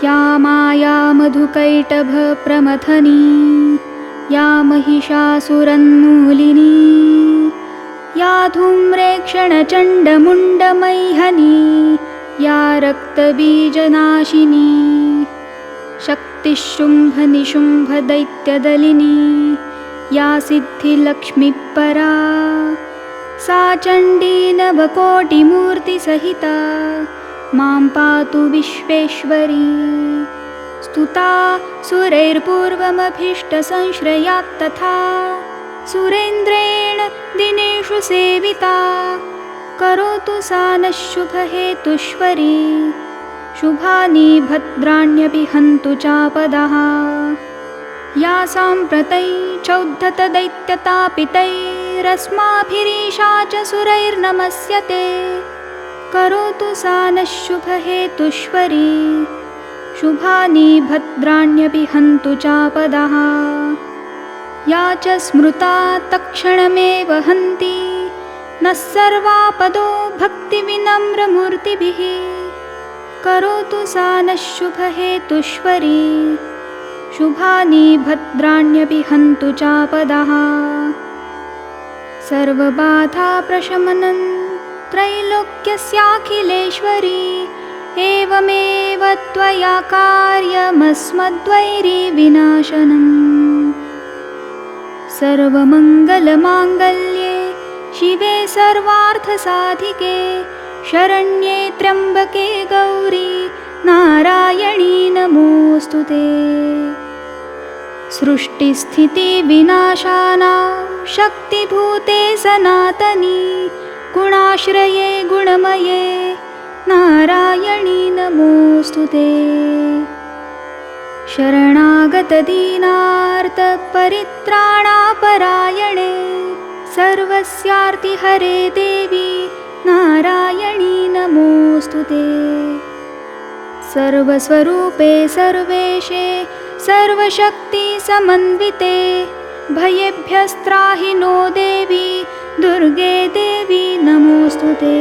या माया मधुकैटभप्रमथनी या महिषासुरन्मूलिनी या धूम्रेक्षणचण्डमुण्डमैहनी या रक्तबीजनाशिनी शक्तिशुम्भनिशुम्भदैत्यदलिनी या सिद्धिलक्ष्मीपरा सा चण्डी नवकोटिमूर्तिसहिता मां पातु विश्वेश्वरी स्तुता सुरैर्पूर्वमभीष्टसंश्रयात्तथा सुरेन्द्रेण दिनेषु सेविता करोतु सा नः शुभहेतुष्वरी शुभानि भद्राण्यपि हन्तु चापदः या साम्प्रतैश्चौद्धतदैत्यतापितैरस्माभिरीशा च सुरैर्नमस्यते करोतु सा नः शुभहेतुष्वरी शुभानि भद्राण्यपि हन्तु चापदः या च स्मृता तत्क्षणमेव हन्ति नः सर्वापदो भक्तिविनम्रमूर्तिभिः करोतु सा नः शुभहेतुष्वरी शुभानि भद्राण्यपि हन्तु चापदः सर्वबाधाप्रशमनं त्रैलोक्यस्याखिलेश्वरी एवमेव त्वया कार्यमस्मद्वैरिविनाशनम् सर्वमङ्गलमाङ्गल्ये शिवे सर्वार्थसाधिके शरण्ये त्र्यम्बके गौरी नारायणी नमोऽस्तु ते सृष्टिस्थितिविनाशानां शक्तिभूते सनातनी गुणाश्रये गुणमये नारायणी नमोऽस्तु ते शरणागतदीनार्तपरित्राणापरायणे सर्वस्यार्तिहरे देवी नारायणी नमोऽस्तु ते सर्वस्वरूपे सर्वेशे सर्वशक्तिसमन्विते भयेभ्यस्त्राहि नो देवी दुर्गे देवी नमोऽस्तु ते।